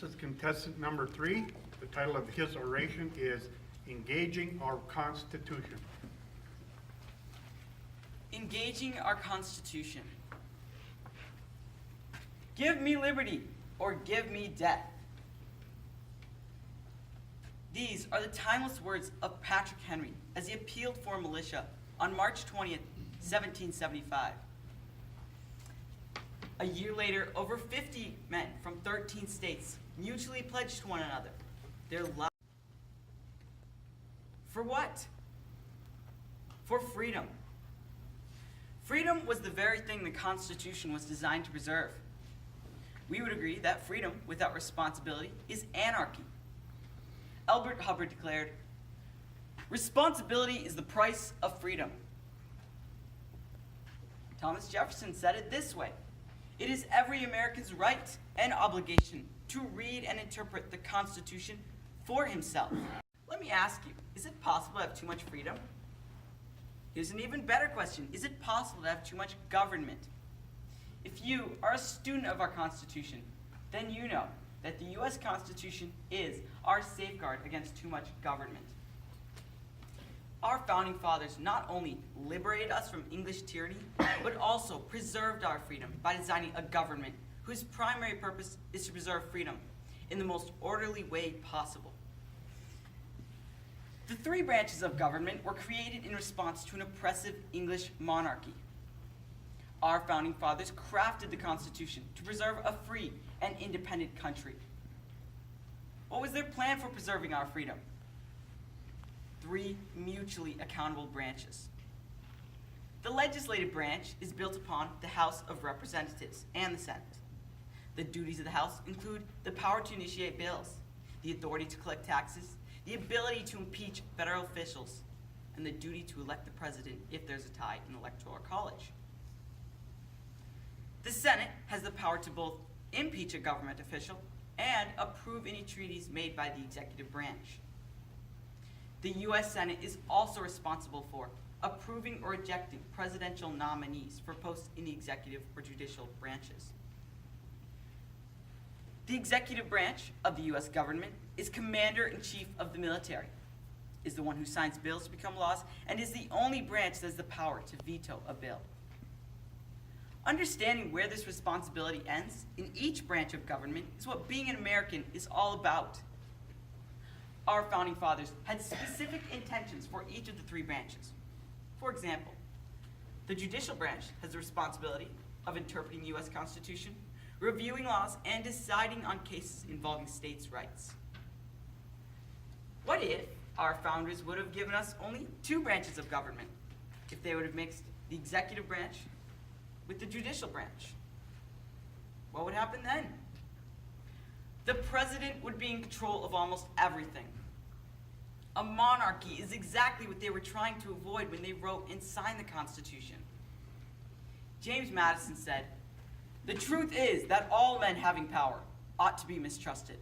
This is contestant number 3. The title of his oration is Engaging Our Constitution. Engaging our Constitution. Give me liberty or give me death. These are the timeless words of Patrick Henry as he appealed for militia on March 20th, 1775. A year later, over 50 men from 13 states mutually pledged to one another their lives. For what? For freedom. Freedom was the very thing the Constitution was designed to preserve. We would agree that freedom without responsibility is anarchy. Elbert Hubbard declared, "Responsibility is the price of freedom." Thomas Jefferson said it this way, "It is every American's right and obligation to read and interpret the Constitution for himself." Let me ask you, is it possible to have too much freedom? Here's an even better question. Is it possible to have too much government? If you are a student of our Constitution, then you know that the U.S. Constitution is our safeguard against too much government. Our founding fathers not only liberated us from English tyranny, but also preserved our freedom by designing a government whose primary purpose is to preserve freedom in the most orderly way possible. The 3 branches of government were created in response to an oppressive English monarchy. Our founding fathers crafted the Constitution to preserve a free and independent country. What was their plan for preserving our freedom? 3 mutually accountable branches. The legislative branch is built upon the House of Representatives and the Senate. The duties of the House include the power to initiate bills, the authority to collect taxes, the ability to impeach federal officials, and the duty to elect the president if there's a tie in the Electoral College. The Senate has the power to both impeach a government official and approve any treaties made by the executive branch. The U.S. Senate is also responsible for approving or rejecting presidential nominees for posts in the executive or judicial branches. The executive branch of the U.S. government is commander-in-chief of the military, is the one who signs bills to become laws, and is the only branch that has the power to veto a bill. Understanding where this responsibility ends in each branch of government is what being an American is all about. Our founding fathers had specific intentions for each of the 3 branches. For example, the judicial branch has the responsibility of interpreting the U.S. Constitution, reviewing laws, and deciding on cases involving states' rights. What if our founders would have given us only 2 branches of government? If they would have mixed the executive branch with the judicial branch? What would happen then? The president would be in control of almost everything. A monarchy is exactly what they were trying to avoid when they wrote and signed the Constitution. James Madison said, "The truth is that all men having power ought to be mistrusted."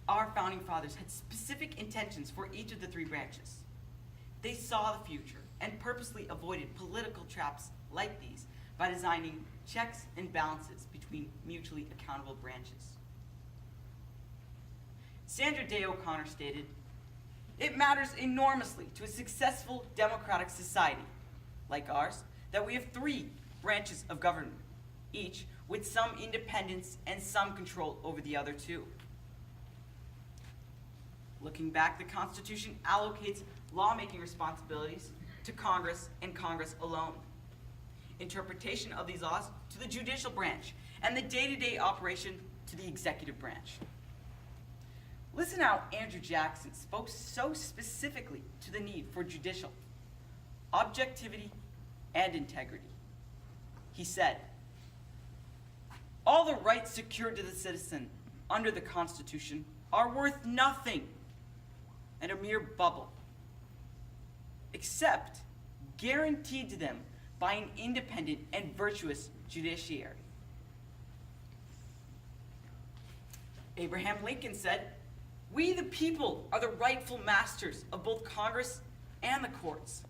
Our founding fathers had specific intentions for each of the 3 branches. They saw the future and purposely avoided political traps like these by designing checks and balances between mutually accountable branches. Sandra Day O'Connor stated, "It matters enormously to a successful democratic society like ours that we have 3 branches of government, each with some independence and some control over the other 2. Looking back, the Constitution allocates lawmaking responsibilities to Congress and Congress alone, interpretation of these laws to the judicial branch, and the day-to-day operation to the executive branch. Listen how Andrew Jackson spoke so specifically to the need for judicial objectivity and integrity. He said, "All the rights secured to the citizen under the Constitution are worth nothing and a mere bubble, except guaranteed to them by an independent and virtuous judiciary." Abraham Lincoln said, "We the people are the rightful masters of both Congress and the courts,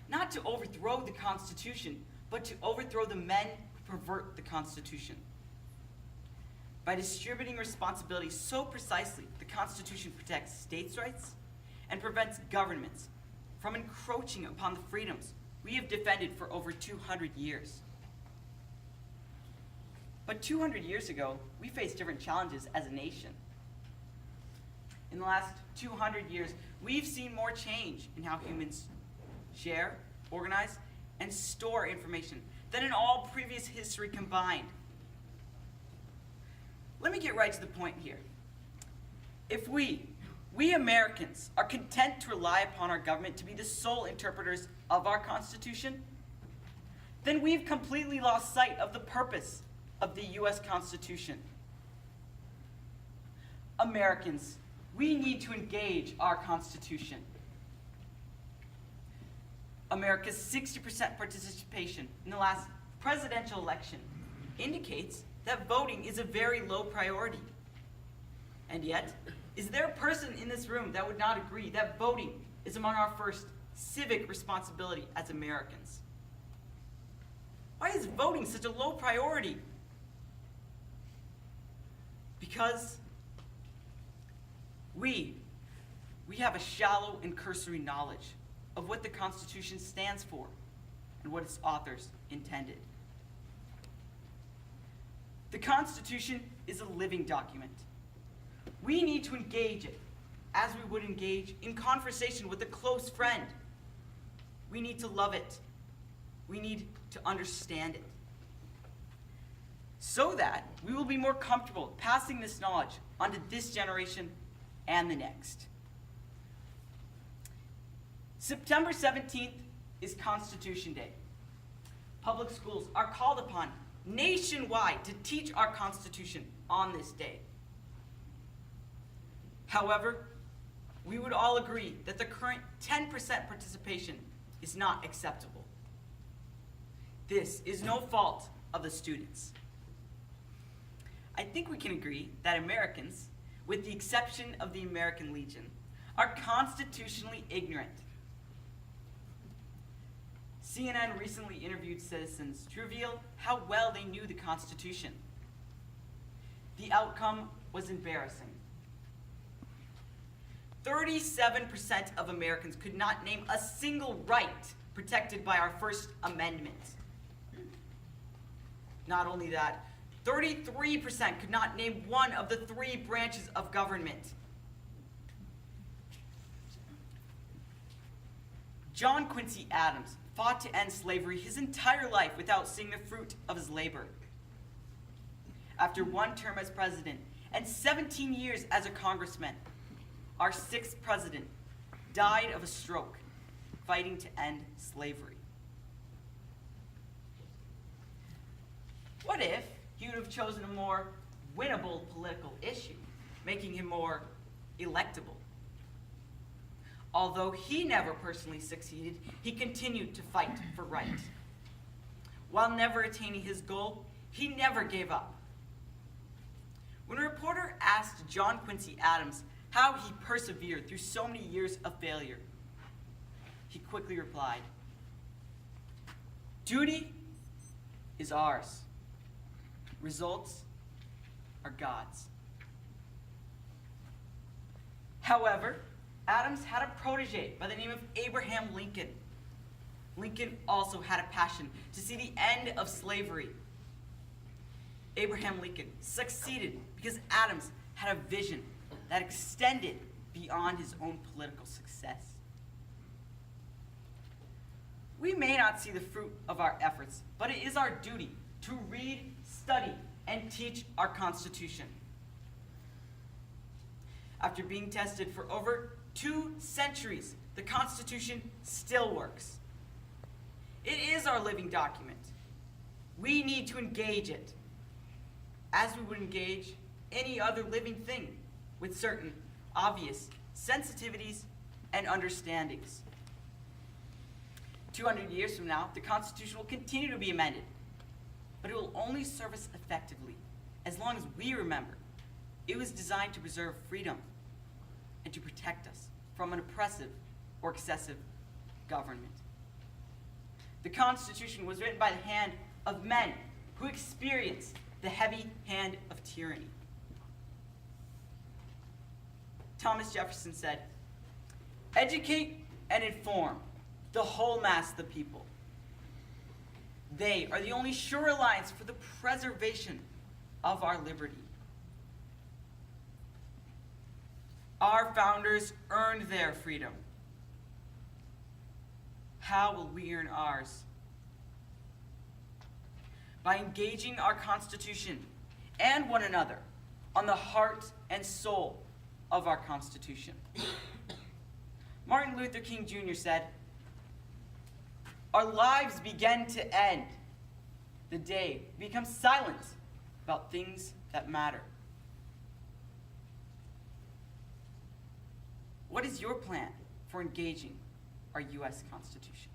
not to overthrow the Constitution, but to overthrow the men who pervert the Constitution." By distributing responsibility so precisely, the Constitution protects states' rights and prevents governments from encroaching upon the freedoms we have defended for over 200 years. But 200 years ago, we faced different challenges as a nation. In the last 200 years, we've seen more change in how humans share, organize, and store information than in all previous history combined. Let me get right to the point here. If we Americans, are content to rely upon our government to be the sole interpreters of our Constitution, then we've completely lost sight of the purpose of the U.S. Constitution. Americans, we need to engage our Constitution. America's 60% participation in the last presidential election indicates that voting is a very low priority. And yet, is there a person in this room that would not agree that voting is among our first civic responsibility as Americans? Why is voting such a low priority? Because we have a shallow and cursory knowledge of what the Constitution stands for and what its authors intended. The Constitution is a living document. We need to engage it as we would engage in conversation with a close friend. We need to love it. We need to understand it. So that we will be more comfortable passing this knowledge onto this generation and the next. September 17th is Constitution Day. Public schools are called upon nationwide to teach our Constitution on this day. However, we would all agree that the current 10% participation is not acceptable. This is no fault of the students. I think we can agree that Americans, with the exception of the American Legion, are constitutionally ignorant. CNN recently interviewed citizens to reveal how well they knew the Constitution. The outcome was embarrassing. 37% of Americans could not name a single right protected by our First Amendment. Not only that, 33% could not name one of the 3 branches of government. John Quincy Adams fought to end slavery his entire life without seeing the fruit of his labor. After 1 term as president and 17 years as a congressman, our 6th president died of a stroke fighting to end slavery. What if he would have chosen a more winnable political issue, making him more electable? Although he never personally succeeded, he continued to fight for right. While never attaining his goal, he never gave up. When a reporter asked John Quincy Adams how he persevered through so many years of failure, he quickly replied, "Duty is ours. Results are God's." However, Adams had a protege by the name of Abraham Lincoln. Lincoln also had a passion to see the end of slavery. Abraham Lincoln succeeded because Adams had a vision that extended beyond his own political success. We may not see the fruit of our efforts, but it is our duty to read, study, and teach our Constitution. After being tested for over 2 centuries, the Constitution still works. It is our living document. We need to engage it as we would engage any other living thing with certain obvious sensitivities and understandings. 200 years from now, the Constitution will continue to be amended, but it will only serve us effectively as long as we remember it was designed to preserve freedom and to protect us from an oppressive or excessive government. The Constitution was written by the hand of men who experienced the heavy hand of tyranny. Thomas Jefferson said, "Educate and inform the whole mass of the people. They are the only sure alliance for the preservation of our liberty." Our founders earned their freedom. How will we earn ours? By engaging our Constitution and one another on the heart and soul of our Constitution. Martin Luther King Jr. said, "Our lives begin to end the day we become silent about things that matter." What is your plan for engaging our U.S. Constitution?